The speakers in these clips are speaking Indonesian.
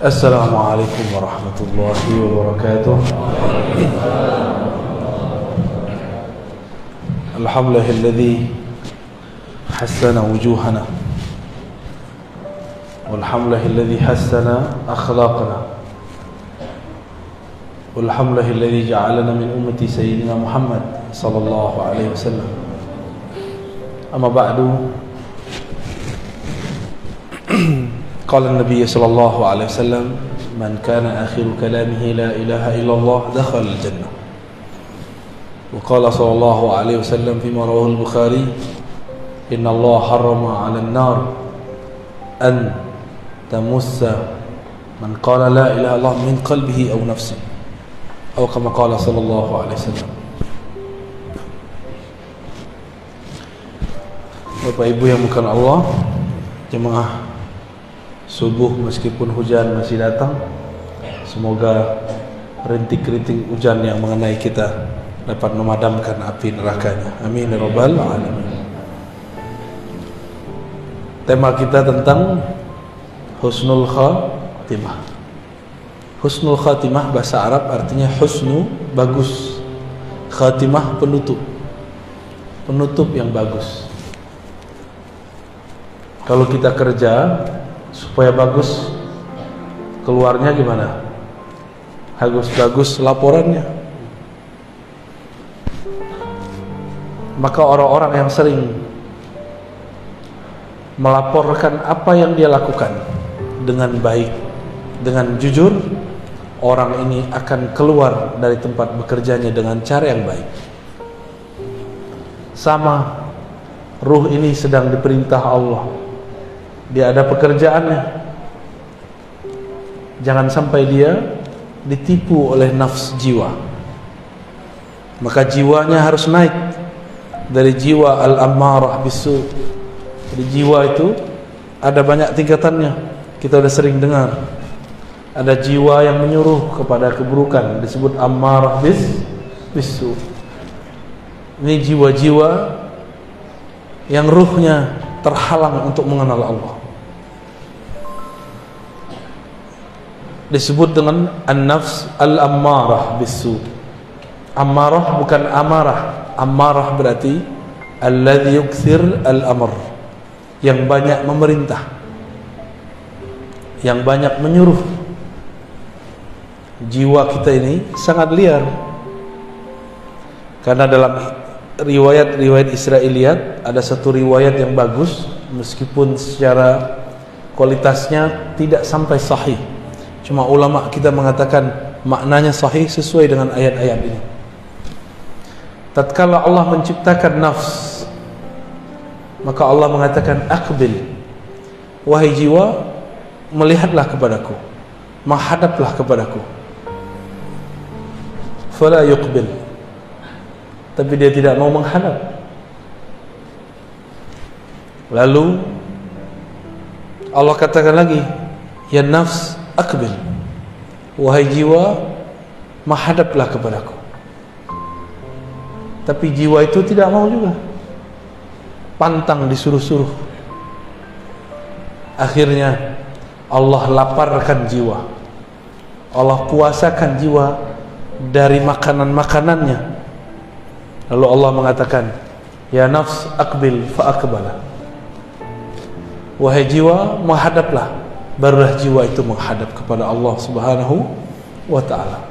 Assalamualaikum warahmatullahi wabarakatuh. Alhamdulillahilladzi hassana wujuhana walhamdulillahilladzi hassana akhlaqana walhamdulillahilladzi ja'alana min ummati sayyidina Muhammad sallallahu alaihi wasallam. Amma ba'du. قال النبي صلى الله عليه وسلم من كان آخر كلامه لا إله إلا الله دخل الجنة. وقال صلى الله عليه وسلم فيما رواه البخاري إن الله حرم على النار أن تمس من قال لا إله إلا الله من قلبه أو نفسه أو كما قال صلى الله عليه وسلم. Bapak Ibu yang bukan Allah, jemaah subuh meskipun hujan masih datang, semoga rintik-rintik hujan yang mengenai kita dapat memadamkan api nerakanya. Amin ya rabbal alamin. Tema kita tentang husnul khatimah. Husnul khatimah bahasa Arab artinya husnu, bagus. Khatimah, penutup. Penutup yang bagus. Kalau kita kerja supaya bagus, keluarnya gimana? Bagus laporannya. Maka orang-orang yang sering melaporkan apa yang dia lakukan dengan baik, dengan jujur, orang ini akan keluar dari tempat bekerjanya dengan cara yang baik. Sama, ruh ini sedang diperintah Allah, dia ada pekerjaannya. Jangan sampai dia ditipu oleh nafs jiwa. Maka jiwanya harus naik dari jiwa al-ammarah bisu. Jadi jiwa itu ada banyak tingkatannya. Kita sudah sering dengar. Ada jiwa yang menyuruh kepada keburukan, disebut ammarah bisu. Ini jiwa-jiwa yang ruhnya terhalang untuk mengenal Allah, disebut dengan an-nafs al-ammarah bisu. Ammarah bukan amarah. Ammarah berarti alladhi yukthir al-amr, yang banyak memerintah, yang banyak menyuruh. Jiwa kita ini sangat liar, karena dalam riwayat Israiliyat ada satu riwayat yang bagus, meskipun secara kualitasnya tidak sampai sahih. Cuma ulama kita mengatakan maknanya sahih sesuai dengan ayat-ayat ini. Tatkala Allah menciptakan nafs, maka Allah mengatakan aqbil, wahai jiwa, melihatlah kepadaku, menghadaplah kepadaku. Fala yuqbil, tapi dia tidak mau menghadap. Lalu Allah katakan lagi, ya nafs aqbil, wahai jiwa, menghadaplah kepadaku. Tapi jiwa itu tidak mau juga, pantang disuruh-suruh. Akhirnya Allah laparkan jiwa, Allah puasakan jiwa dari makanan-makanannya. Lalu Allah mengatakan, ya nafs aqbil fa aqbala, wahai jiwa, menghadaplah. Barulah jiwa itu menghadap kepada Allah Subhanahu wa ta'ala.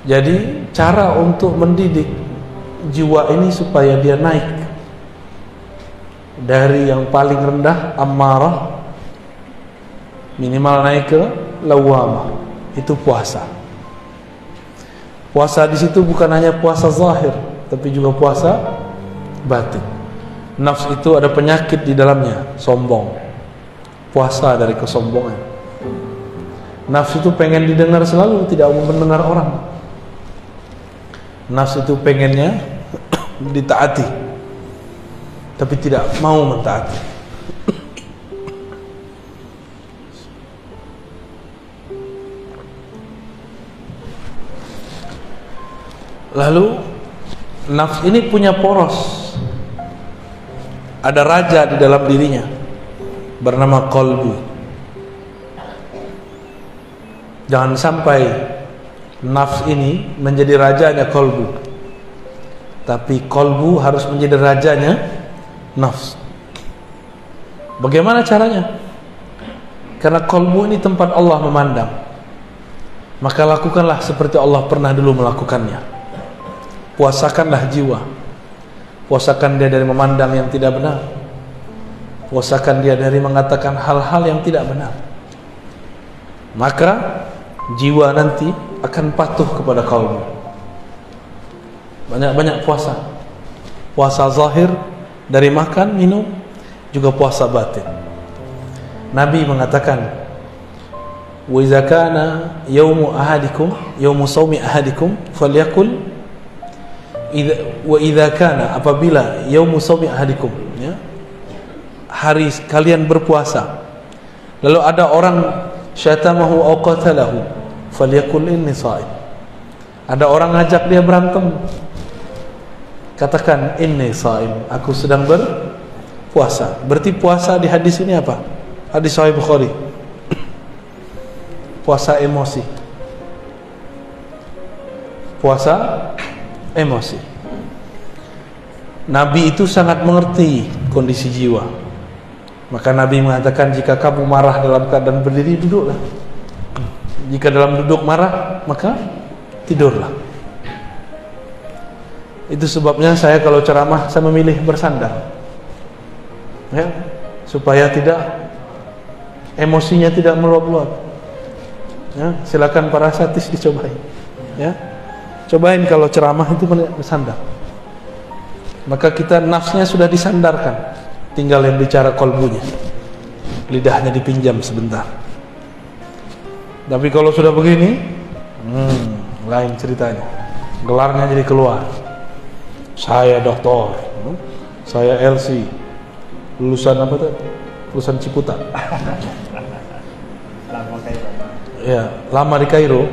Jadi cara untuk mendidik jiwa ini supaya dia naik dari yang paling rendah ammarah, minimal naik ke lawamah, itu puasa. Puasa di situ bukan hanya puasa zahir, tapi juga puasa batin. Nafs itu ada penyakit di dalamnya, sombong. Puasa dari kesombongan. Nafs itu pengen didengar selalu, tidak mau mendengar orang. Nafs itu pengennya ditaati, tapi tidak mau mentaati. Lalu nafs ini punya poros, ada raja di dalam dirinya. bernama qalbu. Jangan sampai nafs ini menjadi rajanya qalbu, tapi qalbu harus menjadi rajanya nafs. Bagaimana caranya? Karena qalbu ini tempat Allah memandang, maka lakukanlah seperti Allah pernah dulu melakukannya. Puasakanlah jiwa, puasakan dia dari memandang yang tidak benar, puasakan dia dari mengatakan hal-hal yang tidak benar. Maka jiwa nanti akan patuh kepada qalbu. Banyak-banyak puasa, puasa zahir dari makan, minum, juga puasa batin. Nabi mengatakan, wa idza kana yaumu ahadikum, yaumu shaumi ahadikum falyakul, wa idza kana, apabila yaumu shaumi ahadikum, ya, hari kalian berpuasa, lalu ada orang syatamahu aw qatalahu falyakul inni shaim. Ada orang ngajak dia berantem, katakan inni shaim, aku sedang berpuasa. Berarti puasa di hadis ini apa? Hadis Sahih Bukhari. Puasa emosi. Puasa emosi. Nabi itu sangat mengerti kondisi jiwa. Maka Nabi mengatakan, jika kamu marah dalam keadaan berdiri, duduklah. Jika dalam duduk marah, maka tidurlah. Itu sebabnya saya kalau ceramah, saya memilih bersandar, ya, supaya tidak, emosinya tidak meluap-luap. Ya, silakan para satis dicobain. Ya, cobain kalau ceramah itu bersandar. Maka kita nafsnya sudah disandarkan, tinggal yang bicara kolbunya, lidahnya dipinjam sebentar. Tapi kalau sudah begini, lain ceritanya. Gelarnya jadi keluar. Saya doktor, saya LC, lulusan apa tuh? Lulusan Ciputat. Ya, lama di Kairo.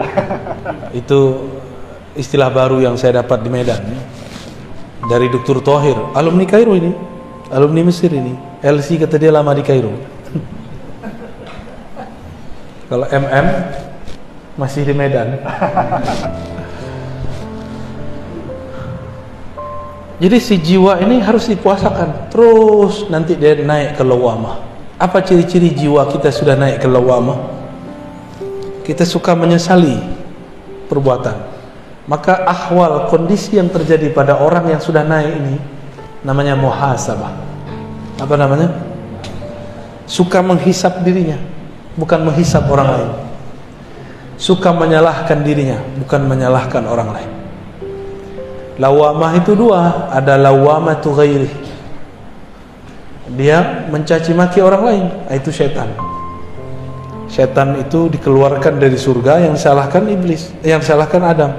Itu istilah baru yang saya dapat di Medan. Dari Dr. Thohir, alumni Kairo ini, alumni Mesir ini. LC kata dia lama di Kairo. Kalau MM masih di Medan. Jadi si jiwa ini harus dipuasakan terus, nanti dia naik ke lawamah. Apa ciri-ciri jiwa kita sudah naik ke lawamah? Kita suka menyesali perbuatan. Maka ahwal, kondisi yang terjadi pada orang yang sudah naik ini namanya muhasabah. Apa namanya? Suka menghisap dirinya, bukan menghisap orang lain. Suka menyalahkan dirinya, bukan menyalahkan orang lain. Lawamah itu dua, ada lawamatu ghairi, dia mencaci maki orang lain, itu setan. Setan itu dikeluarkan dari surga, yang salahkan iblis, yang salahkan Adam.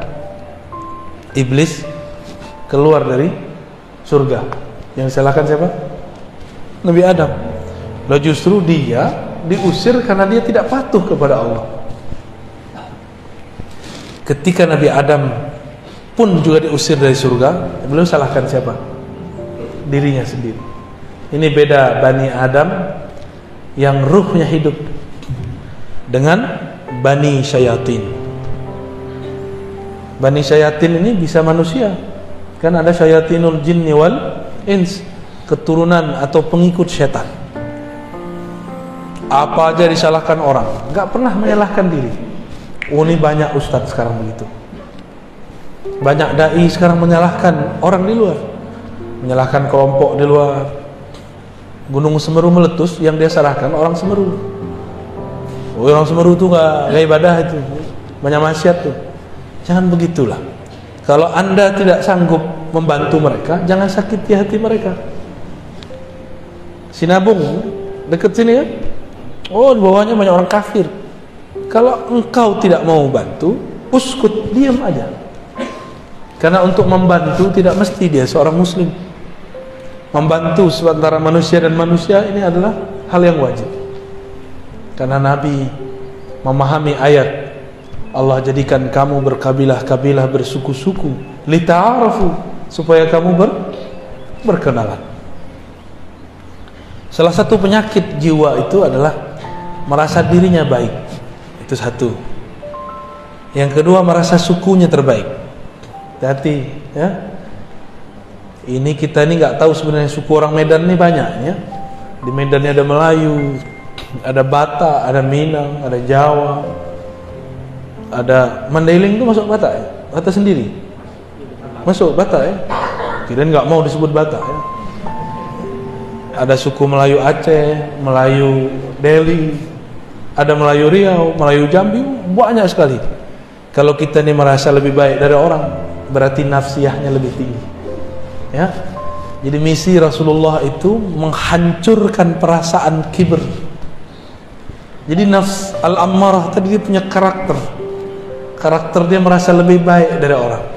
Iblis keluar dari surga, yang salahkan siapa? Nabi Adam. Lalu justru dia diusir karena dia tidak patuh kepada Allah. Ketika Nabi Adam pun juga diusir dari surga, beliau salahkan siapa? Dirinya sendiri. Ini beda Bani Adam yang ruhnya hidup dengan Bani Syayatin. Bani Syayatin ini bisa manusia, kan ada Syayatinul Jinni wal Ins, keturunan atau pengikut setan. Apa aja disalahkan orang, nggak pernah menyalahkan diri. Oh, ini banyak ustadz sekarang begitu. Banyak dai sekarang menyalahkan orang di luar, menyalahkan kelompok di luar. Gunung Semeru meletus, yang dia salahkan orang Semeru. Oh, orang Semeru tuh nggak ibadah, itu banyak maksiat tuh. Jangan begitulah. Kalau Anda tidak sanggup membantu mereka, jangan sakiti hati mereka. Sinabung dekat sini kan? Oh, di bawahnya banyak orang kafir. Kalau engkau tidak mau bantu, uskut, diam aja. Karena untuk membantu tidak mesti dia seorang muslim. Membantu sementara manusia dan manusia ini adalah hal yang wajib. Karena Nabi memahami ayat, Allah jadikan kamu berkabilah-kabilah, bersuku-suku, lita'arafu, supaya kamu berkenalan. Salah satu penyakit jiwa itu adalah merasa dirinya baik. Itu satu. Yang kedua, merasa sukunya terbaik. Hati-hati ya. Ini kita ini nggak tahu sebenarnya suku orang Medan ini banyak ya. Di Medan ada Melayu, ada Batak, ada Minang, ada Jawa, ada Mandailing itu masuk Batak ya? Batak sendiri masuk Batak ya. Kirain nggak mau disebut Batak ya. Ada suku Melayu Aceh, Melayu Delhi, ada Melayu Riau, Melayu Jambi, banyak sekali. Kalau kita ini merasa lebih baik dari orang, berarti nafsiyahnya lebih tinggi ya. Jadi misi Rasulullah itu menghancurkan perasaan kibir. Jadi nafs al-ammarah tadi dia punya karakter dia merasa lebih baik dari orang.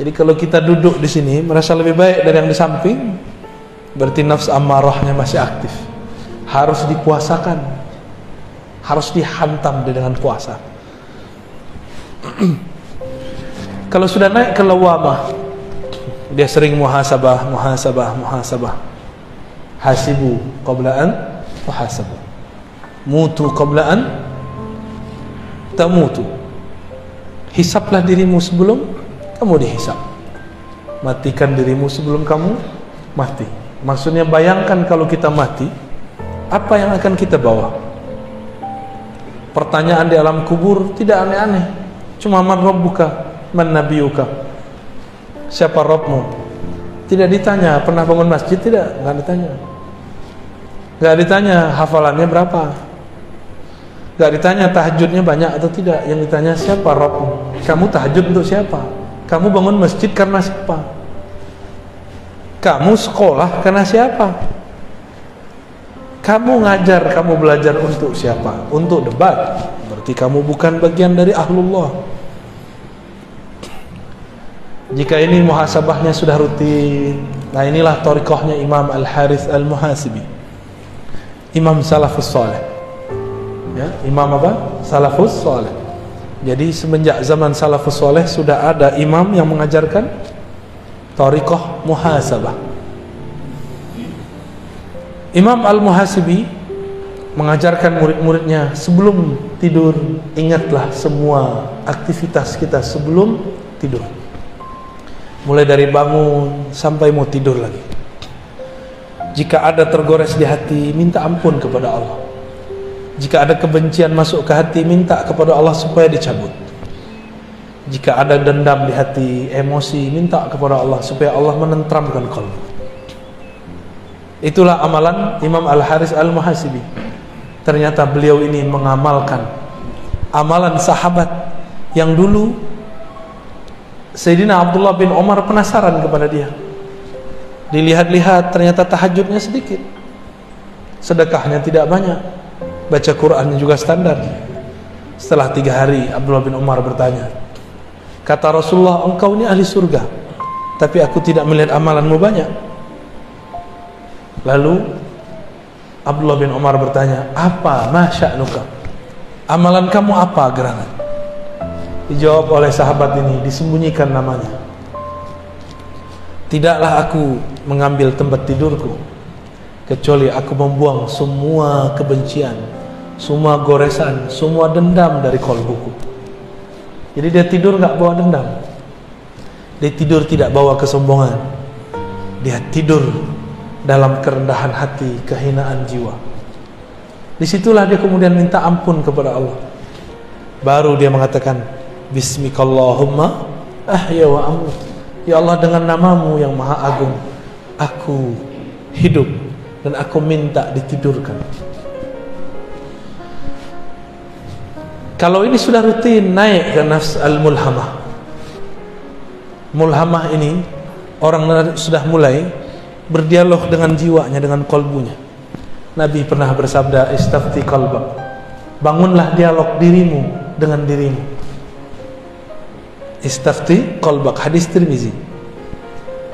Jadi kalau kita duduk di sini merasa lebih baik dari yang di samping, berarti nafs ammarahnya masih aktif. Harus dikuasakan, harus dihantam dengan puasa. Kalau sudah naik ke lawamah, dia sering muhasabah. Hasibu qabla an tuhasabu, mutu qabla an tamutu. Hisablah dirimu sebelum kamu dihisab. Matikan dirimu sebelum kamu mati. Maksudnya bayangkan kalau kita mati, apa yang akan kita bawa? Pertanyaan di alam kubur tidak aneh-aneh. Cuma man rabbuka, man nabiyuka, siapa Rabbmu? Tidak ditanya pernah bangun masjid, nggak ditanya. Nggak ditanya hafalannya berapa, nggak ditanya tahajudnya banyak atau tidak. Yang ditanya siapa Rabbmu? Kamu tahajud untuk siapa? Kamu bangun masjid karena siapa? Kamu sekolah karena siapa? Kamu ngajar, kamu belajar untuk siapa? Untuk debat, berarti kamu bukan bagian dari ahlullah. Jika ini muhasabahnya sudah rutin, nah inilah thariqahnya Imam Al-Harith Al-Muhasibi, Imam Salafus Saleh ya. Imam apa? Salafus Saleh. Jadi semenjak zaman Salafus Saleh sudah ada imam yang mengajarkan thariqah muhasabah. Imam Al-Muhasibi mengajarkan murid-muridnya, sebelum tidur ingatlah semua aktivitas kita sebelum tidur, mulai dari bangun sampai mau tidur lagi. Jika ada tergores di hati, minta ampun kepada Allah. Jika ada kebencian masuk ke hati, minta kepada Allah supaya dicabut. Jika ada dendam di hati, emosi, minta kepada Allah supaya Allah menentramkan qalbu. Itulah amalan Imam Al-Harith Al-Muhasibi. Ternyata beliau ini mengamalkan amalan sahabat yang dulu Sayyidina Abdullah bin Umar penasaran kepada dia. Dilihat-lihat ternyata tahajudnya sedikit, sedekahnya tidak banyak, baca Qur'annya juga standar. Setelah 3 hari Abdullah bin Umar bertanya, kata Rasulullah, engkau ini ahli surga, tapi aku tidak melihat amalanmu banyak. Lalu Abdullah bin Umar bertanya, apa masya'nuka? Amalan kamu apa gerangan? Dijawab oleh sahabat ini, disembunyikan namanya. Tidaklah aku mengambil tempat tidurku kecuali aku membuang semua kebencian, semua goresan, semua dendam dari kolbuku. Jadi dia tidur gak bawa dendam, dia tidur tidak bawa kesombongan, dia tidur dalam kerendahan hati, kehinaan jiwa. Disitulah dia kemudian minta ampun kepada Allah. Baru dia mengatakan, Bismikallahumma ahya wa amut. Ya Allah, dengan namamu yang maha agung, aku hidup dan aku minta ditidurkan. Kalau ini sudah rutin naik ke nafs al-mulhamah. Mulhamah ini orang sudah mulai berdialog dengan jiwanya, dengan kolbunya. Nabi pernah bersabda, istafti qalbak, bangunlah dialog dirimu dengan dirimu. Istafti qalbak, hadis Tirmizi.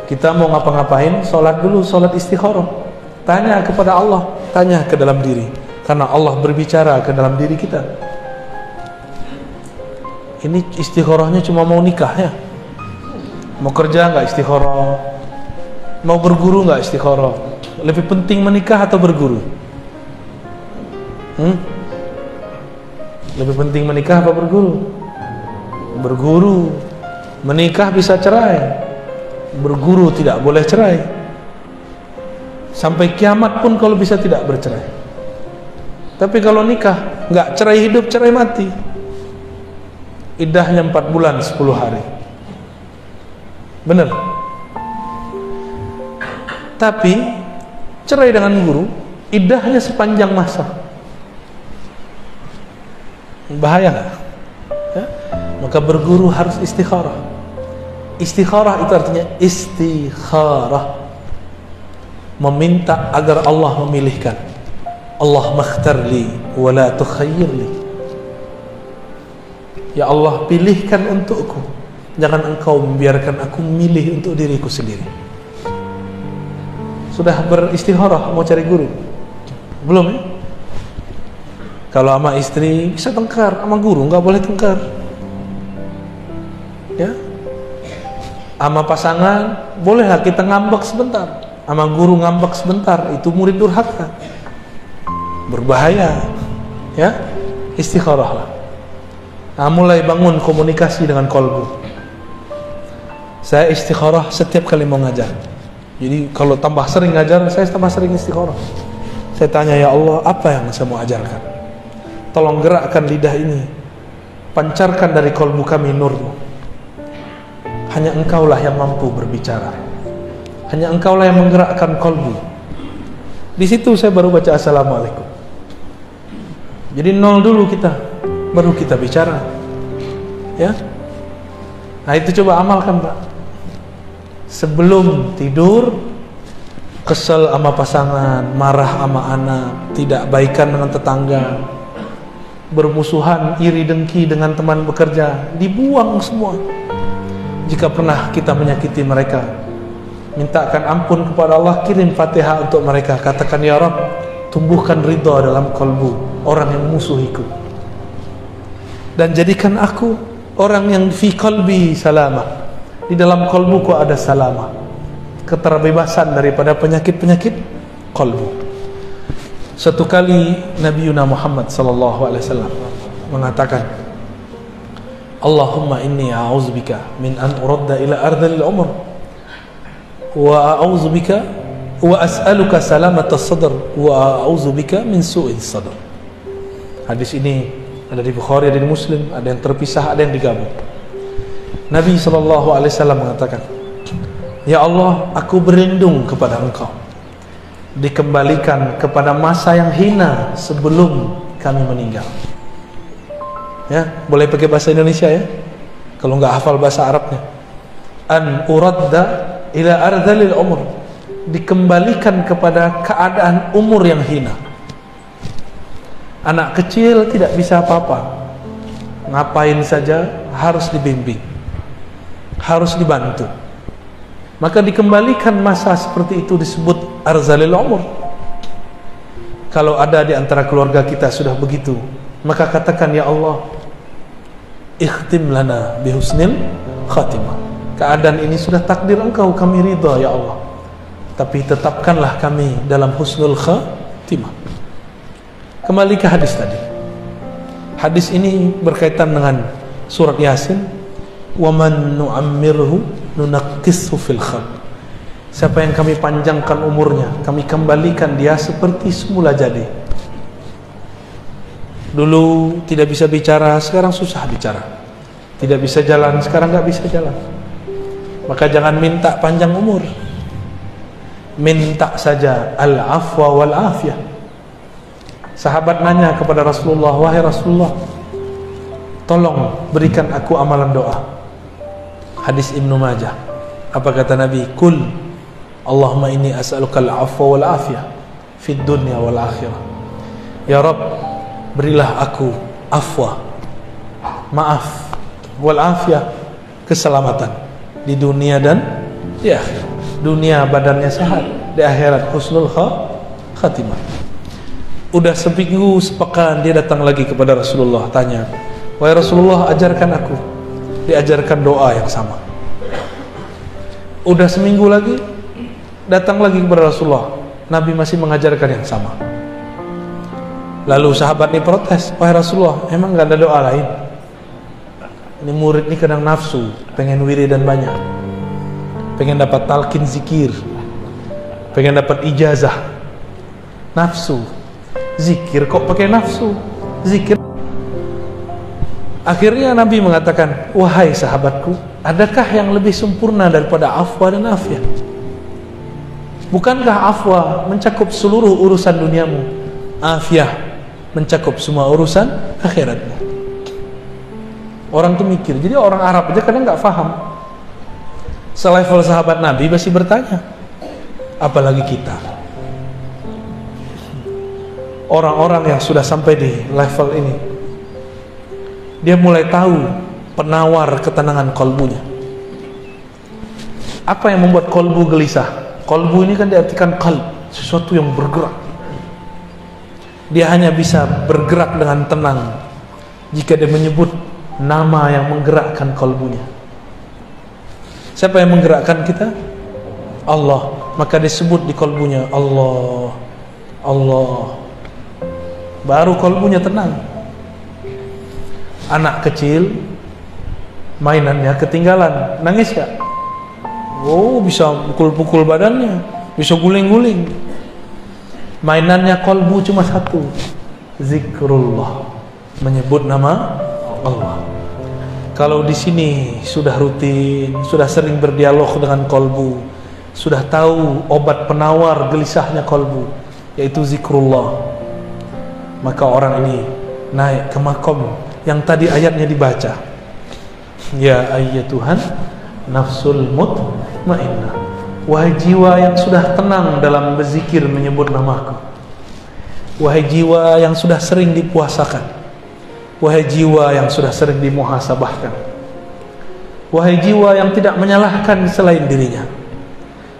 Kita mau ngapa-ngapain, sholat dulu, sholat istikharah. Tanya kepada Allah, tanya ke dalam diri, karena Allah berbicara ke dalam diri kita. Ini istikharahnya cuma mau nikah ya, mau kerja nggak istikharah, mau berguru nggak istikharah, Lebih penting menikah atau berguru? Lebih penting menikah apa berguru? Berguru. Menikah bisa cerai, berguru tidak boleh cerai. Sampai kiamat pun kalau bisa tidak bercerai. Tapi kalau nikah, nggak cerai hidup, cerai mati. Iddahnya 4 bulan 10 hari. Benar. Tapi cerai dengan guru, iddahnya sepanjang masa. Bahaya nggak? Ya? Maka berguru harus istikharah. Istikharah itu artinya istikharah, meminta agar Allah memilihkan. Allah makhtarli wa la tukhayyirli. Ya Allah, pilihkan untukku, jangan engkau membiarkan aku memilih untuk diriku sendiri. Sudah beristikharah mau cari guru? Belum ya? Kalau sama istri bisa tengkar, sama guru nggak boleh tengkar. Ya, sama pasangan bolehlah kita ngambek sebentar, sama guru ngambek sebentar, itu murid durhaka, berbahaya. Ya, istikharahlah. Nah, mulai bangun komunikasi dengan kolbu. Saya istikharah setiap kali mau ngajar. Jadi kalau tambah sering ngajar, saya tambah sering istikharah. Saya tanya, ya Allah, apa yang saya mau ajarkan? Tolong gerakkan lidah ini, pancarkan dari kolbu kami nurmu. Hanya engkaulah yang mampu berbicara, hanya engkaulah yang menggerakkan kolbu. Di situ saya baru baca assalamualaikum. Jadi nol dulu kita, baru kita bicara. Ya, nah itu coba amalkan Pak. Sebelum tidur, kesel sama pasangan, marah sama anak, tidak baikan dengan tetangga, bermusuhan, iri dengki dengan teman bekerja, dibuang semua. Jika pernah kita menyakiti mereka, mintakan ampun kepada Allah, kirim Fatihah untuk mereka, katakan ya Rabb, tumbuhkan ridha dalam kalbu orang yang musuhiku, dan jadikan aku orang yang fi qalbi salamah, di dalam kalbuku ada salamah, keterbebasan daripada penyakit-penyakit kalbu. Satu kali Nabi Muhammad sallallahu alaihi wasallam mengatakan, Allahumma inni a'udzubika min an uradda ila ardhil umr wa a'udzubika wa as'aluka salamata sadr wa a'udzubika min su'il sadr. Hadis ini ada di Bukhari, ada di Muslim, ada yang terpisah, ada yang digabung. Nabi sallallahu alaihi wasallam mengatakan, ya Allah, aku berlindung kepada Engkau dikembalikan kepada masa yang hina sebelum kami meninggal. Ya, boleh pakai bahasa Indonesia ya, kalau nggak hafal bahasa Arabnya. An uradda ila ardhalil umur, dikembalikan kepada keadaan umur yang hina. Anak kecil tidak bisa apa-apa, ngapain saja harus dibimbing, harus dibantu. Maka dikembalikan masa seperti itu disebut arzalil umur. Kalau ada di antara keluarga kita sudah begitu, maka katakan, ya Allah, ikhtim lana bihusnil khatimah. Keadaan ini sudah takdir Engkau, kami ridha ya Allah, tapi tetapkanlah kami dalam husnul khatimah. Kembali ke hadis tadi. Hadis ini berkaitan dengan surat Yasin, wa man nu'ammirhu nunaqqishu fil khalq. Siapa yang kami panjangkan umurnya, kami kembalikan dia seperti semula jadi. Dulu tidak bisa bicara, sekarang susah bicara. Tidak bisa jalan, sekarang nggak bisa jalan. Maka jangan minta panjang umur, minta saja al-afwa wal afiyah. Sahabat nanya kepada Rasulullah, wahai Rasulullah, tolong berikan aku amalan doa. Hadis Ibnu Majah. Apa kata Nabi? Kul Allahumma inni as'aluka al-afwa wal afiyah fid dunya wal akhirah. Ya Rabb, berilah aku afwa, maaf, wal afiyah, keselamatan di dunia dan di akhirat. Dunia badannya sehat, di akhirat husnul khatimah. Udah seminggu sepekan dia datang lagi kepada Rasulullah, tanya, wahai Rasulullah, ajarkan aku. Diajarkan doa yang sama. Udah seminggu lagi datang lagi kepada Rasulullah, Nabi masih mengajarkan yang sama. Lalu sahabat ini protes, wahai Rasulullah, emang gak ada doa lain? Ini murid ini kadang nafsu, pengen wirid dan banyak, pengen dapat talqin zikir, pengen dapat ijazah. Nafsu, zikir kok pakai nafsu, zikir. Akhirnya Nabi mengatakan, wahai sahabatku, adakah yang lebih sempurna daripada afwa dan afiyah? Bukankah afwa mencakup seluruh urusan duniamu, afiyah mencakup semua urusan akhiratmu? Orang tuh mikir, jadi orang Arab aja kadang nggak paham. Selevel sahabat Nabi masih bertanya, apalagi kita. Orang-orang yang sudah sampai di level ini, dia mulai tahu penawar ketenangan kolbunya. Apa yang membuat kolbu gelisah? Kolbu ini kan diartikan qalb, sesuatu yang bergerak. Dia hanya bisa bergerak dengan tenang jika dia menyebut nama yang menggerakkan kolbunya. Siapa yang menggerakkan kita? Allah. Maka disebut di kolbunya Allah, Allah. Baru kolbunya tenang. Anak kecil mainannya ketinggalan, nangis gak? Oh, bisa pukul-pukul badannya, bisa guling-guling. Mainannya kolbu cuma satu, zikrullah, menyebut nama Allah. Kalau di sini sudah rutin, sudah sering berdialog dengan kolbu, sudah tahu obat penawar gelisahnya kolbu, yaitu zikrullah, maka orang ini naik ke makom yang tadi ayatnya dibaca. Ya ayyatuhan nafsul mutmainnah, wahai jiwa yang sudah tenang dalam berzikir menyebut namaku, wahai jiwa yang sudah sering dipuasakan, wahai jiwa yang sudah sering dimuhasabahkan, wahai jiwa yang tidak menyalahkan selain dirinya,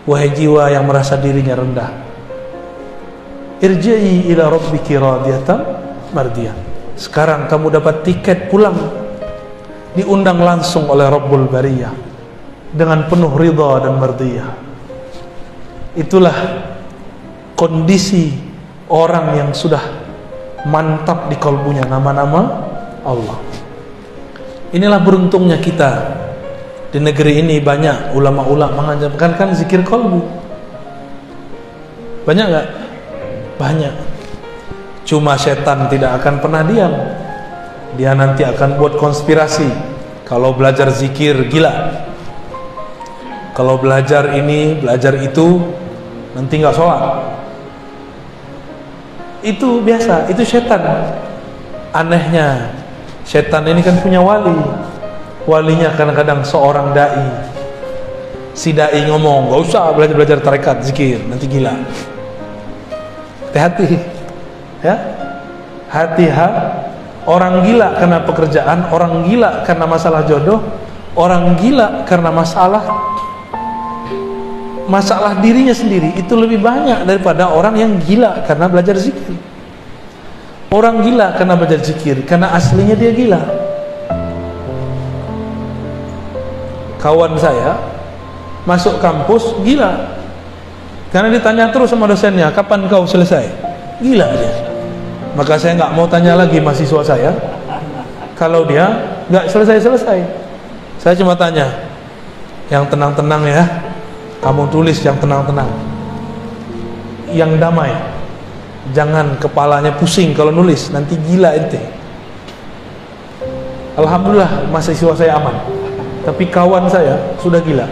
wahai jiwa yang merasa dirinya rendah, irji'i ila rabbiki radiyatan mardiyah. Sekarang kamu dapat tiket pulang, diundang langsung oleh Rabbul Bariyah dengan penuh ridha dan mardiyah. Itulah kondisi orang yang sudah mantap di kolbunya nama-nama Allah. Inilah beruntungnya kita. Di negeri ini banyak ulama-ulama mengajarkan kan zikir kolbu. Banyak gak? Banyak. Cuma setan tidak akan pernah diam. Dia nanti akan buat konspirasi. Kalau belajar zikir gila, kalau belajar ini, belajar itu, nanti gak sholat. Itu biasa, itu setan. Anehnya, setan ini kan punya wali. Walinya kadang-kadang seorang dai. Si dai ngomong, gak usah belajar tarekat, zikir, nanti gila. Hati-hati ya, hati-hati. Orang gila karena pekerjaan, orang gila karena masalah jodoh, orang gila karena masalah dirinya sendiri itu lebih banyak daripada orang yang gila karena belajar zikir. Orang gila karena belajar zikir karena aslinya dia gila. Kawan saya masuk kampus gila karena ditanya terus sama dosennya, kapan kau selesai? Gila dia. Maka saya nggak mau tanya lagi mahasiswa saya kalau dia nggak selesai. Saya cuma tanya, yang tenang-tenang ya, kamu tulis yang tenang-tenang, yang damai, jangan kepalanya pusing kalau nulis, nanti gila ente. Alhamdulillah mahasiswa saya aman, tapi kawan saya sudah gila.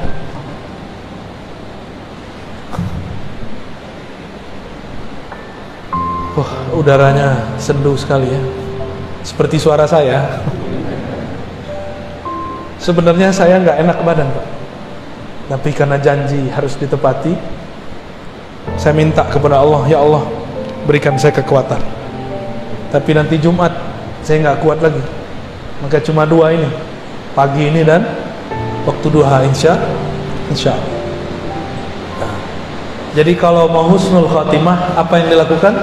Udaranya sendu sekali ya, seperti suara saya. Sebenarnya saya nggak enak badan Pak, tapi karena janji harus ditepati, saya minta kepada Allah, ya Allah berikan saya kekuatan. Tapi nanti Jumat saya nggak kuat lagi, maka cuma 2 ini, pagi ini dan waktu duha, insya Allah. Nah, jadi kalau mau husnul khatimah, apa yang dilakukan?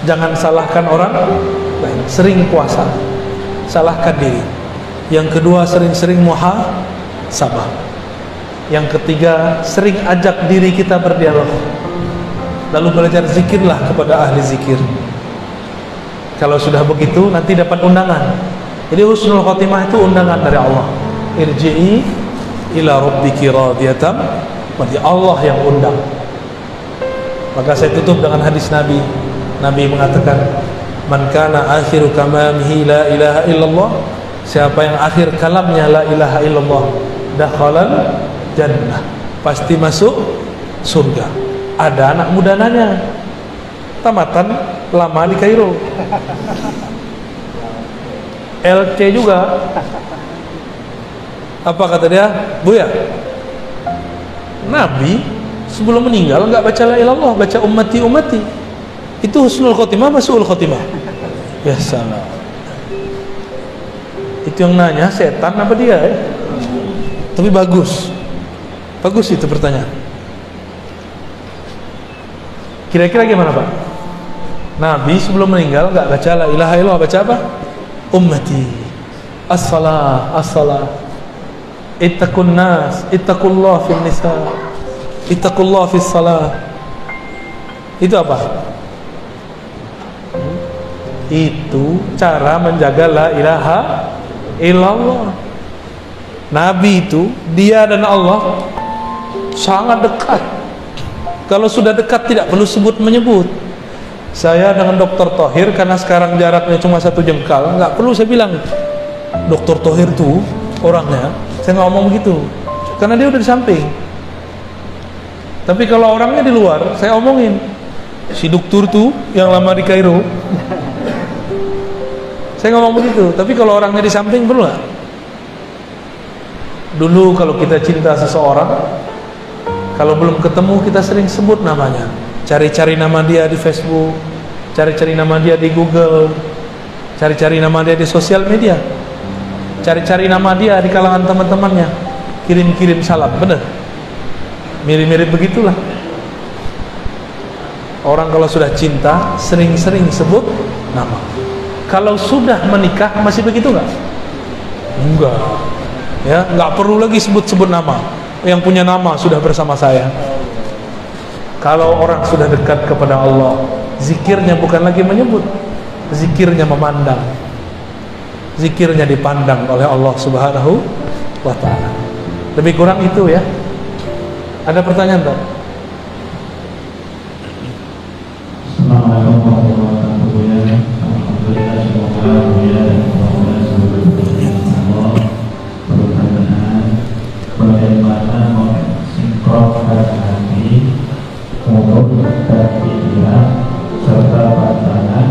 Jangan salahkan orang lain, sering puasa, salahkan diri. Yang kedua, sering-sering muhasabah. Yang ketiga, sering ajak diri kita berdialog. Lalu belajar zikirlah kepada ahli zikir. Kalau sudah begitu nanti dapat undangan. Jadi husnul khotimah itu undangan dari Allah. Irji'i ila rabbiki radiyatan, berarti Allah yang undang. Maka saya tutup dengan hadis Nabi. Nabi mengatakan, man kana akhiru kamamihi la ilaha illallah, siapa yang akhir kalamnya la ilaha illallah, dakhalal jannah, pasti masuk surga. Ada anak muda nanya, tamatan lama di Kairo, LC juga. Apa kata dia? Buya, Nabi sebelum meninggal nggak baca la ilaha illallah, baca ummati ummati. Itu husnul khotimah, su'ul khotimah. Ya salam. Itu yang nanya setan apa dia ya? Tapi bagus. Bagus itu pertanyaan. Kira-kira gimana Pak? Nabi sebelum meninggal nggak baca la ilaha illallah, baca apa? Ummati, as-salah, as-salah, ittaqun nas, ittaqullah fil nisa, ittaqullah fis salah. Itu apa? Itu cara menjaga la ilaha illallah. Nabi itu, dia dan Allah sangat dekat. Kalau sudah dekat tidak perlu sebut menyebut. Saya dengan Dr. Thohir, karena sekarang jaraknya cuma 1 jengkal, nggak perlu saya bilang Dr. Thohir tuh orangnya. Saya nggak ngomong begitu, karena dia udah di samping. Tapi kalau orangnya di luar, saya omongin si dokter tuh yang lama di Kairo. Saya ngomong begitu. Tapi kalau orangnya di samping, perlu nggak? Dulu kalau kita cinta seseorang, kalau belum ketemu kita sering sebut namanya, cari-cari nama dia di Facebook, cari-cari nama dia di Google, cari-cari nama dia di sosial media, cari-cari nama dia di kalangan teman-temannya, kirim-kirim salam. Bener? Mirip-mirip begitulah. Orang kalau sudah cinta sering-sering sebut nama. Kalau sudah menikah masih begitu nggak? Enggak. Ya, nggak perlu lagi sebut-sebut nama. Yang punya nama sudah bersama saya. Kalau orang sudah dekat kepada Allah, zikirnya bukan lagi menyebut, zikirnya memandang, zikirnya dipandang oleh Allah Subhanahu wa Ta'ala. Lebih kurang itu ya. Ada pertanyaan tak? serta pandangan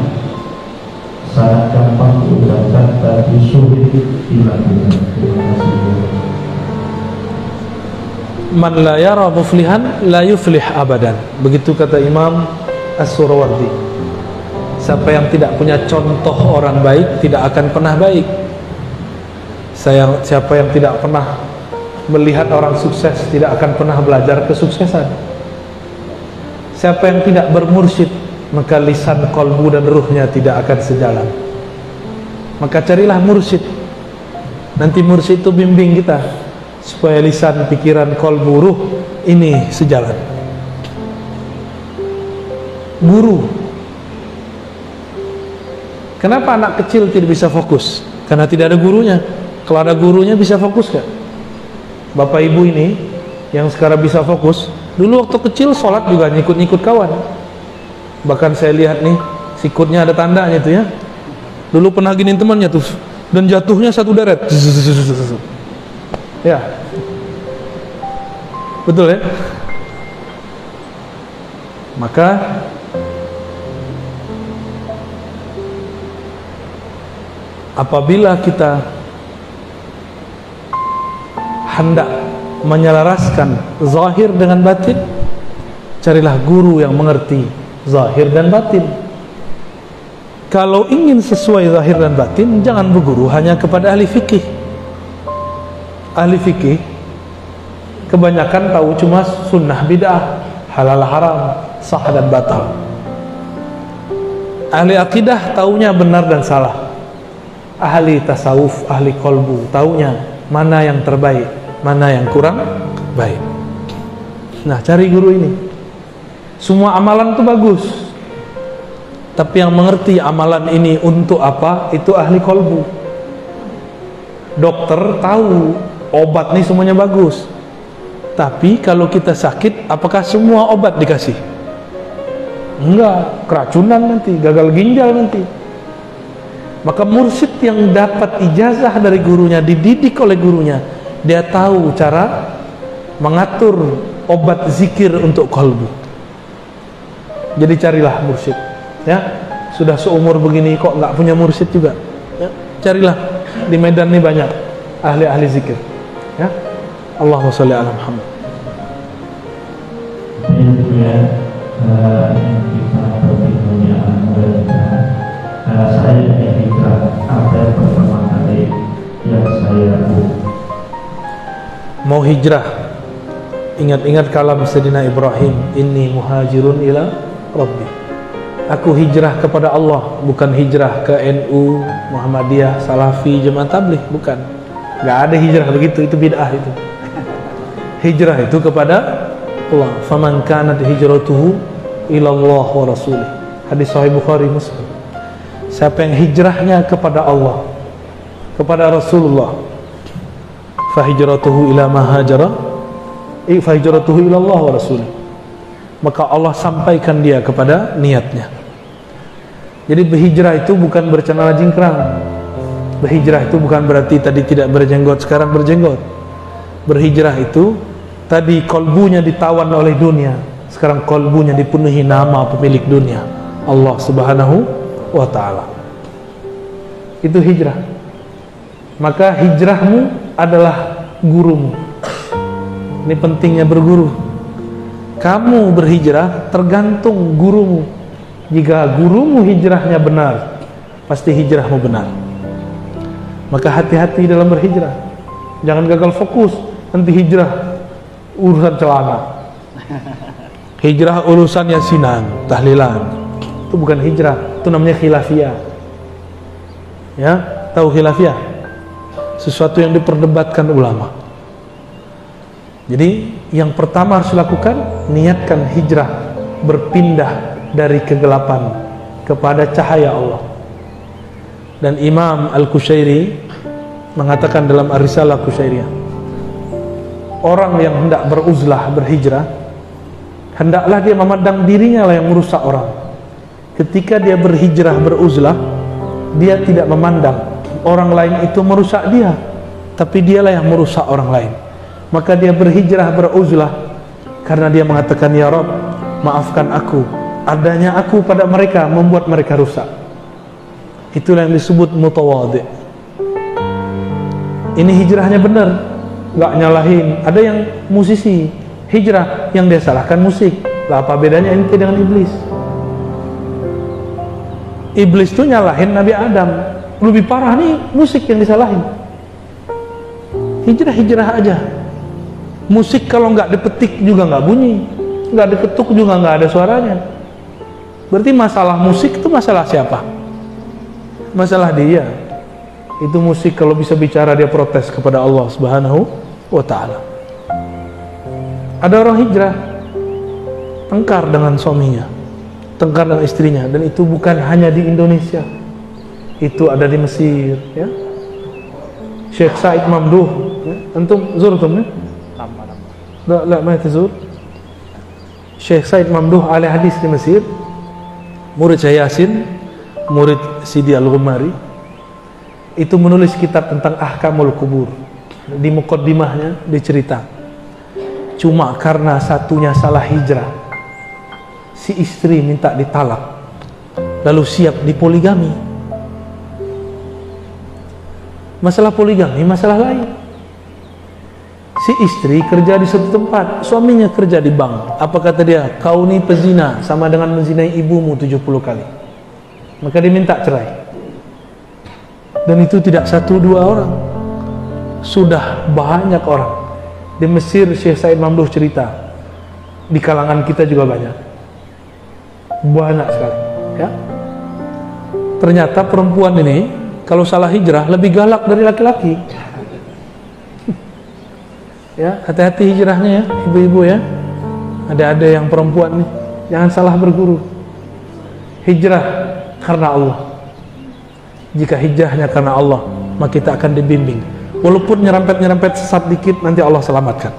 sangat gampang diucapkan tapi sulit dilakukan. Terima kasih. Man la yara muflihan la yuflih abadan. Begitu kata Imam As-Surawardi. Siapa yang tidak punya contoh orang baik tidak akan pernah baik. Siapa yang tidak pernah melihat orang sukses tidak akan pernah belajar kesuksesan. Siapa yang tidak bermursyid, maka lisan, kolbu dan ruhnya tidak akan sejalan. Maka carilah mursyid. Nanti mursyid itu bimbing kita supaya lisan, pikiran, kolbu, ruh ini sejalan. Guru. Kenapa anak kecil tidak bisa fokus? Karena tidak ada gurunya. Kalau ada gurunya bisa fokus gak? Bapak ibu ini yang sekarang bisa fokus, dulu waktu kecil sholat juga nyikut-nyikut kawan. Bahkan saya lihat nih, sikutnya ada tandanya tuh ya. Dulu pernah giniin temannya tuh, dan jatuhnya satu deret. Ya, betul ya. Maka apabila kita hendak menyelaraskan zahir dengan batin, carilah guru yang mengerti zahir dan batin. Kalau ingin sesuai zahir dan batin, jangan berguru hanya kepada ahli fikih. Ahli fikih kebanyakan tahu cuma sunnah bid'ah, halal haram, sah dan batal. Ahli akidah taunya benar dan salah. Ahli tasawuf, ahli kolbu taunya mana yang terbaik, mana yang kurang baik. Nah, cari guru ini. Semua amalan itu bagus, tapi yang mengerti amalan ini untuk apa, itu ahli kolbu. Dokter tahu obat ini semuanya bagus, tapi kalau kita sakit, apakah semua obat dikasih? Enggak, keracunan nanti, gagal ginjal nanti. Maka mursyid yang dapat ijazah dari gurunya, dididik oleh gurunya, dia tahu cara mengatur obat zikir untuk kolbu. Jadi carilah mursyid, ya. Sudah seumur begini kok nggak punya mursyid juga, ya. Carilah, di Medan ini banyak ahli-ahli zikir, ya. Allahumma sholli ala Muhammad. Kita bertanya saya hijrah, apa pertama kali yang saya lakukan? Mau hijrah, ingat-ingat kalam Sayyidina Ibrahim, inni muhajirun ila Rabbi. Aku hijrah kepada Allah, bukan hijrah ke NU, Muhammadiyah, Salafi, Jemaah Tabligh, bukan. Gak ada hijrah begitu, itu bid'ah itu. Hijrah itu kepada Allah. Faman kanat hijratuhu ila Allah wa rasulih. Hadis sahih Bukhari Muslim. Siapa yang hijrahnya kepada Allah, kepada Rasulullah, fa hijratuhu ila ma hajara, fa hijratuhu ila Allah wa rasulih. Maka Allah sampaikan dia kepada niatnya. Jadi berhijrah itu bukan bercelana jingkrang. Berhijrah itu bukan berarti tadi tidak berjenggot, sekarang berjenggot. Berhijrah itu tadi kolbunya ditawan oleh dunia, sekarang kolbunya dipenuhi nama pemilik dunia, Allah Subhanahu wa ta'ala. Itu hijrah. Maka hijrahmu adalah gurumu. Ini pentingnya berguru. Kamu berhijrah tergantung gurumu. Jika gurumu hijrahnya benar, pasti hijrahmu benar. Maka hati-hati dalam berhijrah. Jangan gagal fokus, nanti hijrah urusan celana, hijrah urusan yasinan, tahlilan. Itu bukan hijrah, itu namanya khilafiyah. Ya, tahu khilafiyah? Sesuatu yang diperdebatkan ulama. Jadi yang pertama harus dilakukan, niatkan hijrah, berpindah dari kegelapan kepada cahaya Allah. Dan Imam Al-Qushairi mengatakan dalam Ar-Risalah Qushairiyah, orang yang hendak beruzlah, berhijrah, hendaklah dia memandang dirinya lah yang merusak orang. Ketika dia berhijrah, beruzlah, dia tidak memandang orang lain itu merusak dia, tapi dialah yang merusak orang lain. Maka dia berhijrah, beruzlah karena dia mengatakan, ya Rabb, maafkan aku, adanya aku pada mereka membuat mereka rusak. Itulah yang disebut mutawadhi. Ini hijrahnya benar, nggak nyalahin. Ada yang musisi hijrah, yang dia salahkan musik. Lah apa bedanya ente dengan iblis? Iblis itu nyalahin Nabi Adam, lebih parah nih musik yang disalahin. Hijrah aja. Musik kalau nggak dipetik juga nggak bunyi, nggak diketuk juga nggak ada suaranya. Berarti masalah musik itu masalah siapa? Masalah dia. Itu musik kalau bisa bicara, dia protes kepada Allah Subhanahu wa ta'ala. Ada orang hijrah, tengkar dengan suaminya, tengkar dengan istrinya, dan itu bukan hanya di Indonesia, itu ada di Mesir, ya. Syekh Said Mamduh, ya. Antum zurtum, ya? La ma tazur. Syekh Said Mamduh ahli hadis di Mesir, murid Syekh Yasin, murid Sidi Al-Ghumari, itu menulis kitab tentang ahkamul kubur. Di muqaddimahnya dicerita, cuma karena satunya salah hijrah, si istri minta ditalak, lalu siap dipoligami. Masalah poligami masalah lain. Si istri kerja di satu tempat, suaminya kerja di bank. Apa kata dia? Kau ni pezina, sama dengan menzinai ibumu 70 kali. Maka diminta cerai. Dan itu tidak satu dua orang, sudah banyak orang. Di Mesir Syekh Said Mamduh cerita, di kalangan kita juga banyak sekali, ya. Ternyata perempuan ini kalau salah hijrah lebih galak dari laki-laki. Ya, hati-hati hijrahnya ya, ibu-ibu ya. Ada yang perempuan nih, jangan salah berguru. Hijrah karena Allah. Jika hijrahnya karena Allah, maka kita akan dibimbing. Walaupun nyerempet-nyerempet sesat dikit, nanti Allah selamatkan.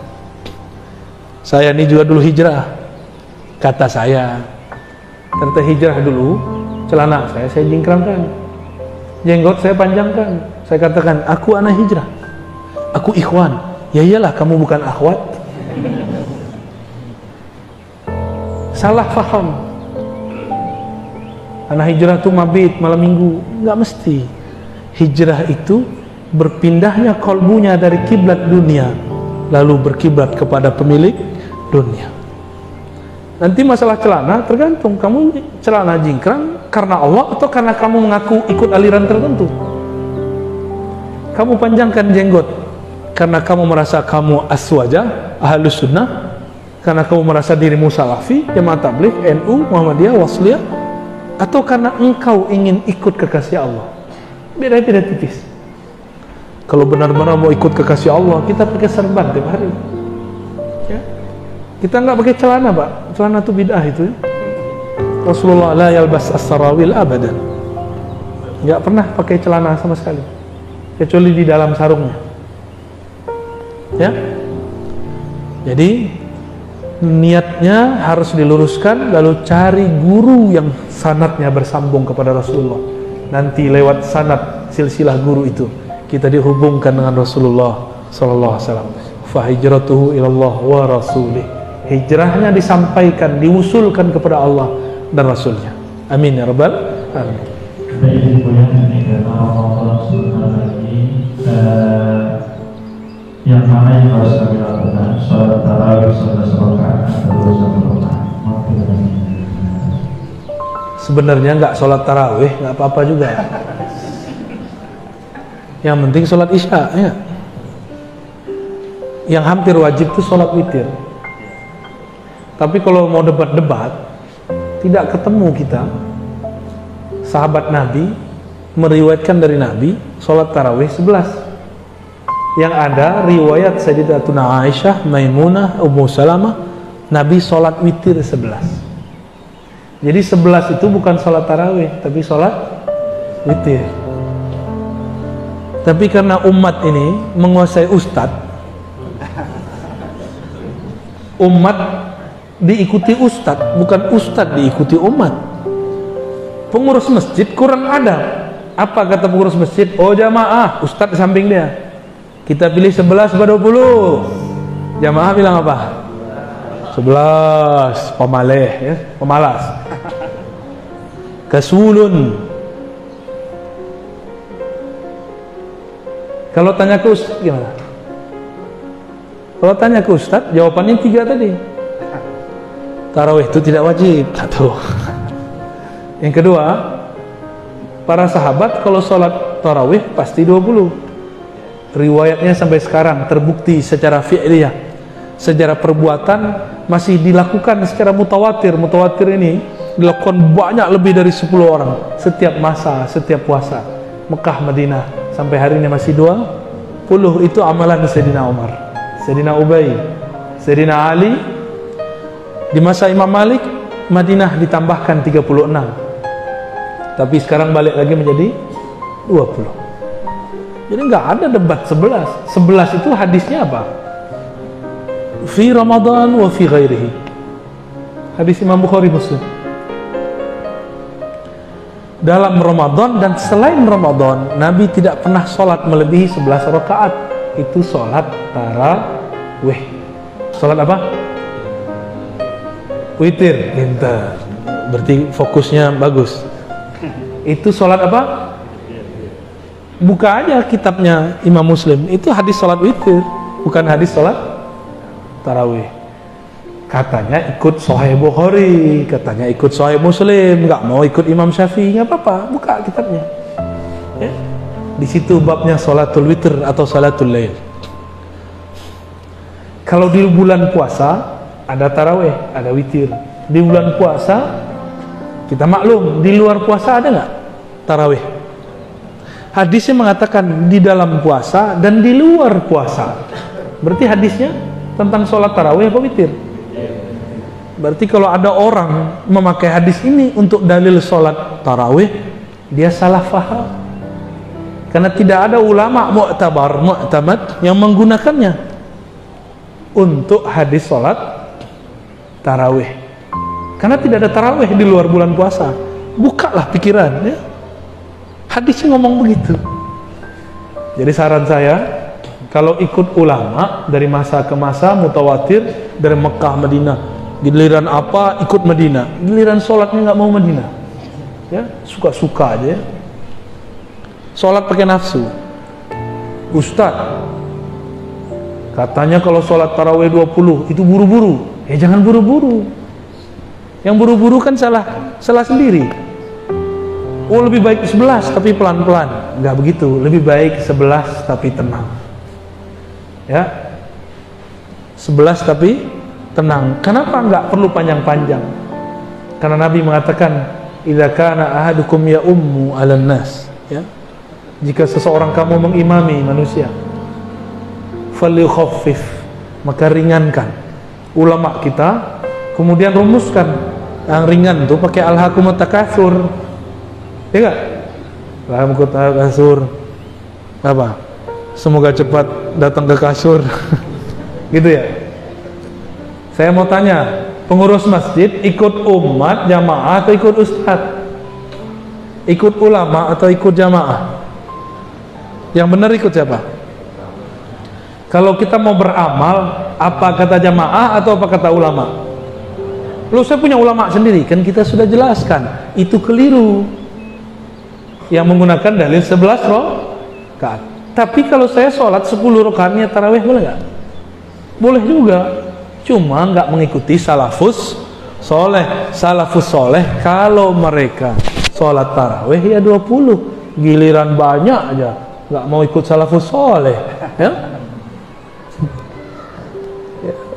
Saya ini juga dulu hijrah. Kata saya, ternyata hijrah dulu, celana saya jingkrangkan, jenggot saya panjangkan. Saya katakan, aku anak hijrah, aku ikhwan. Ya iyalah, kamu bukan akhwat. Salah paham. Anak hijrah itu mabit malam minggu, nggak mesti. Hijrah itu berpindahnya kolbunya dari kiblat dunia, lalu berkiblat kepada pemilik dunia. Nanti masalah celana tergantung, kamu celana jingkrang karena Allah atau karena kamu mengaku ikut aliran tertentu. Kamu panjangkan jenggot karena kamu merasa kamu aswaja, ahlus sunnah, karena kamu merasa dirimu salafi, jamaah tabligh, NU, Muhammadiyah, Wasliyah, atau karena engkau ingin ikut kekasih Allah. Beda-beda tipis. Kalau benar-benar mau ikut kekasih Allah, kita pakai serban tiap hari ya. Kita nggak pakai celana, Pak. Celana itu bid'ah itu ya. Rasulullah la yalbas as-sarawil abadan, nggak pernah pakai celana sama sekali, kecuali di dalam sarungnya ya. Jadi niatnya harus diluruskan, lalu cari guru yang sanadnya bersambung kepada Rasulullah. Nanti lewat sanad silsilah guru itu kita dihubungkan dengan Rasulullah sallallahu alaihi wasallam. Fa hijratuhu ilallah wa rasulih. Hijrahnya disampaikan, diusulkan kepada Allah dan Rasulnya. Amin ya rabbal alamin. Baik, kemudian Ramadan sebentar lagi, yang mana yang harus kami lakukan? Sholat tarawih 11 rakaat atau 1 rakaat? Sebenarnya nggak sholat tarawih, nggak apa-apa juga. Yang penting sholat isya ya. Yang hampir wajib itu sholat witir. Tapi kalau mau debat-debat, tidak ketemu kita. Sahabat Nabi meriwayatkan dari Nabi sholat tarawih 11. Yang ada riwayat Sayyidatuna Aisyah, Maimunah, Ummu Salamah, Nabi sholat witir 11. Jadi 11 itu bukan sholat tarawih, tapi sholat witir. Tapi karena umat ini menguasai ustadz, umat diikuti ustadz, bukan ustadz diikuti umat. Pengurus masjid kurang adab. Apa kata pengurus masjid? Oh jamaah, ustadz di samping dia. Kita pilih 11 pada 20. Jamaah bilang apa? 11. Pemaleh ya, pemalas. Kasulun. Kalau tanya ke ustaz gimana? Kalau tanya ke ustaz, jawabannya 3 tadi. Tarawih itu tidak wajib. 1. Yang kedua, para sahabat kalau sholat tarawih pasti 20. Riwayatnya sampai sekarang terbukti secara fi'liyah, secara perbuatan masih dilakukan secara mutawatir. Mutawatir ini dilakukan banyak, lebih dari 10 orang setiap masa, setiap puasa. Mekah, Madinah, sampai hari ini masih 20. Itu amalan Sayyidina Umar, Sayyidina Ubay, Sayyidina Ali. Di masa Imam Malik, Madinah ditambahkan 36. Tapi sekarang balik lagi menjadi 20. Jadi nggak ada debat 11. 11 itu hadisnya apa? Fi Ramadan wa fi ghairihi. Hadis Imam Bukhari Muslim. Dalam Ramadan dan selain Ramadan, Nabi tidak pernah sholat melebihi 11 rakaat. Itu sholat tarawih. Sholat apa? Witir. Pintar. Berarti fokusnya bagus. Itu sholat apa? Buka aja kitabnya Imam Muslim, itu hadis sholat witir, bukan hadis sholat tarawih. Katanya ikut Sahih Bukhari, katanya ikut Sahih Muslim, nggak mau ikut Imam Syafi'i, nggak apa-apa, buka kitabnya ya. Di situ babnya sholatul witir atau sholatul lail. Kalau di bulan puasa ada tarawih, ada witir. Di bulan puasa kita maklum, di luar puasa ada nggak tarawih? Hadisnya mengatakan di dalam puasa dan di luar puasa. Berarti hadisnya tentang sholat tarawih apa witir? Berarti kalau ada orang memakai hadis ini untuk dalil sholat tarawih, dia salah faham. Karena tidak ada ulama mu'tamad yang menggunakannya untuk hadis sholat tarawih. Karena tidak ada tarawih di luar bulan puasa. Bukalah pikiran, ya. Hadisnya ngomong begitu. Jadi saran saya, kalau ikut ulama dari masa ke masa mutawatir dari Mekah Madinah, giliran apa ikut Madinah, giliran sholatnya nggak mau Madinah, ya suka-suka aja. Ya. Sholat pakai nafsu. Ustadz, katanya kalau sholat tarawih 20 itu buru-buru. Ya jangan buru-buru. Yang buru-buru kan salah sendiri. Oh lebih baik 11 tapi pelan-pelan. Enggak begitu, lebih baik 11 tapi tenang. Ya, 11 tapi tenang. Kenapa enggak perlu panjang-panjang? Karena Nabi mengatakan, idza kana ahadukum ya ummu 'alan nas, ya. Jika seseorang kamu mengimami manusia, falyukhaffif, maka ringankan. Ulama kita kemudian rumuskan yang ringan tuh pakai alhaakumut takatsur. Ya enggak? Alhaakumut takatsur. Apa? Semoga cepat datang ke kasur. Gitu ya. Saya mau tanya, pengurus masjid ikut umat jamaah atau ikut ustadz? Ikut ulama atau ikut jamaah? Yang benar ikut siapa? Kalau kita mau beramal, apa kata jamaah atau apa kata ulama? Loh, saya punya ulama sendiri, kan kita sudah jelaskan, itu keliru. Yang menggunakan dalil 11 rakaat. Tapi kalau saya sholat 10 rakaatnya tarawih boleh nggak? Boleh juga, cuma nggak mengikuti salafus soleh. Salafus soleh kalau mereka sholat tarawih ya 20, giliran banyak aja nggak mau ikut salafus soleh, ya.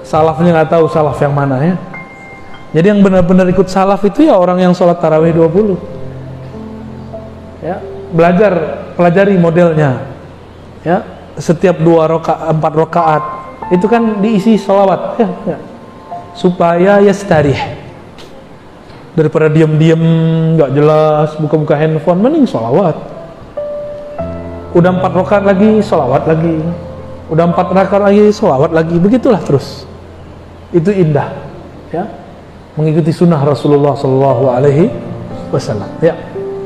Salafnya nggak tahu salaf yang mana, ya. Jadi yang benar-benar ikut salaf itu ya orang yang sholat tarawih 20, ya. Pelajari modelnya, ya. Setiap 4 rakaat itu kan diisi sholawat, ya. Supaya yastarih, daripada diam-diam nggak jelas buka-buka handphone, mending sholawat. Udah 4 rakaat lagi sholawat lagi, udah 4 rakaat lagi sholawat lagi, begitulah terus. Itu indah, ya, mengikuti sunnah Rasulullah Shallallahu Alaihi Wasallam. Ya.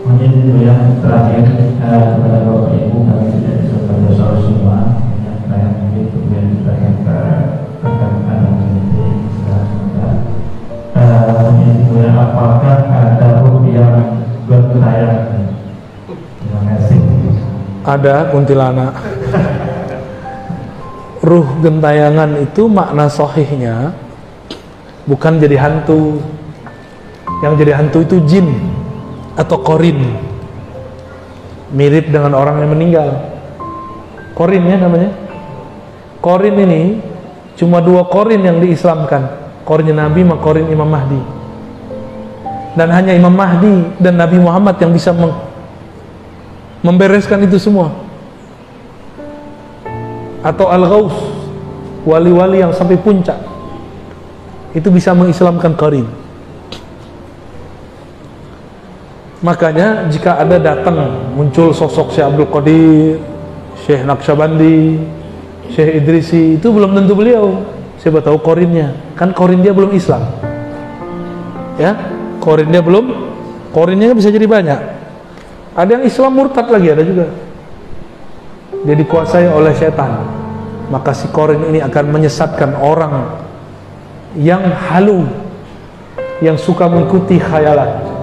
Mungkin yang terakhir kepada Bapak Ibu, kami tidak bisa berdoa semua, hanya mungkin kemudian ditanyakan ke rekan-rekan community mungkin apakah ada yang bertayang? Terima kasih. Ada kuntilanak. Ruh gentayangan itu makna sahihnya bukan jadi hantu. Yang jadi hantu itu jin atau korin, mirip dengan orang yang meninggal. Korin, ya namanya. Korin ini cuma 2 korin yang diislamkan, korinnya Nabi sama korin Imam Mahdi. Dan hanya Imam Mahdi dan Nabi Muhammad yang bisa membereskan itu semua. Atau Al-Ghaus, wali-wali yang sampai puncak, itu bisa mengislamkan qarin. Makanya jika ada datang muncul sosok Syekh Abdul Qadir, Syekh Naqsyabandi, Syekh Idrisi, itu belum tentu beliau. Siapa tahu qarinnya, kan qarin dia belum Islam, ya, qarin dia belum, qarinnya bisa jadi banyak. Ada yang Islam murtad lagi, ada juga. Dia dikuasai oleh setan, maka si qarin ini akan menyesatkan orang yang halu, yang suka mengikuti khayalan.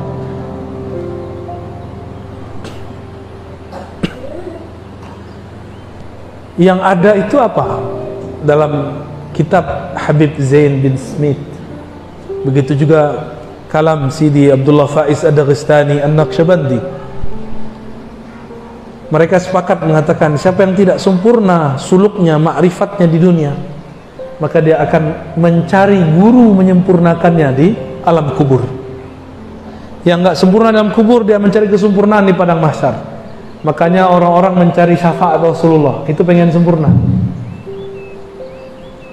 Yang ada itu apa? Dalam kitab Habib Zain bin Smith, begitu juga kalam Sidi Abdullah Faiz Ad-Daghestani An-Naqsyabandi, mereka sepakat mengatakan siapa yang tidak sempurna suluknya, ma'rifatnya di dunia, maka dia akan mencari guru menyempurnakannya di alam kubur. Yang enggak sempurna dalam kubur, dia mencari kesempurnaan di padang mahsyar. Makanya orang-orang mencari syafaat Rasulullah, itu pengen sempurna.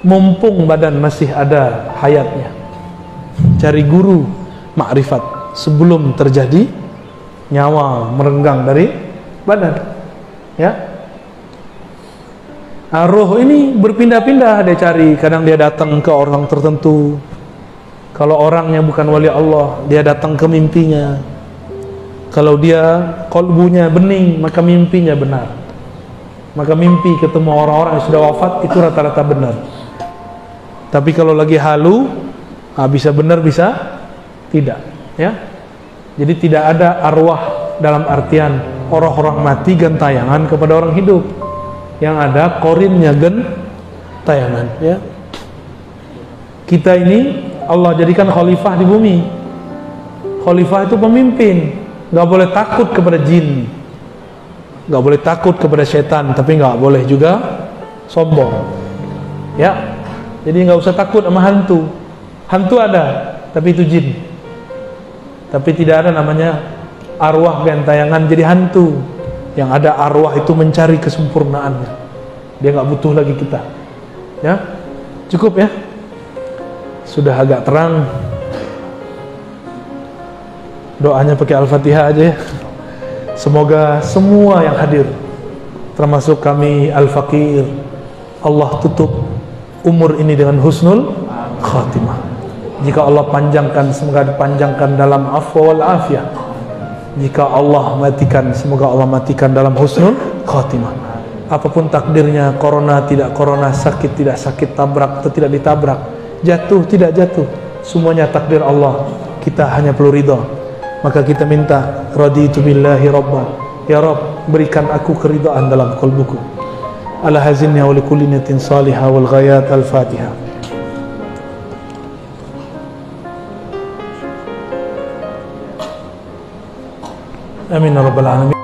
mumpung badan masih ada hayatnya. Cari guru makrifat sebelum terjadi nyawa merenggang dari badan. Ya. Roh ini berpindah-pindah, dia cari, kadang dia datang ke orang tertentu. Kalau orangnya bukan wali Allah, dia datang ke mimpinya. Kalau dia qalbunya bening, maka mimpinya benar. Maka mimpi ketemu orang-orang yang sudah wafat itu rata-rata benar. Tapi kalau lagi halu, bisa benar bisa tidak, ya. Jadi tidak ada arwah dalam artian orang-orang mati gentayangan kepada orang hidup. Yang ada korinnya gentayangan, ya. Kita ini Allah jadikan khalifah di bumi. Khalifah itu pemimpin, nggak boleh takut kepada jin, nggak boleh takut kepada setan, tapi nggak boleh juga sombong, ya. Jadi nggak usah takut sama hantu. Hantu ada, tapi itu jin. Tapi tidak ada namanya arwah gentayangan jadi hantu. Yang ada arwah itu mencari kesempurnaannya. Dia nggak butuh lagi kita, ya. Cukup ya. Sudah agak terang. Doanya pakai Al-Fatihah aja ya. Semoga semua yang hadir, termasuk kami Al-Faqir, Allah tutup umur ini dengan husnul khatimah. Jika Allah panjangkan, semoga dipanjangkan dalam afwa wal afiyah. Jika Allah matikan, semoga Allah matikan dalam husnul khatimah. Apapun takdirnya, corona tidak corona, sakit tidak sakit, tabrak atau tidak ditabrak, jatuh tidak jatuh, semuanya takdir Allah. Kita hanya perlu ridha. Maka kita minta, raditu billahi rabba, ya Rabb, berikan aku keridhaan dalam qalbuku. Ala hazinni wa likulli niyatin salihah wal ghayat. Al-Fatihah. Amin ya rabbal alamin.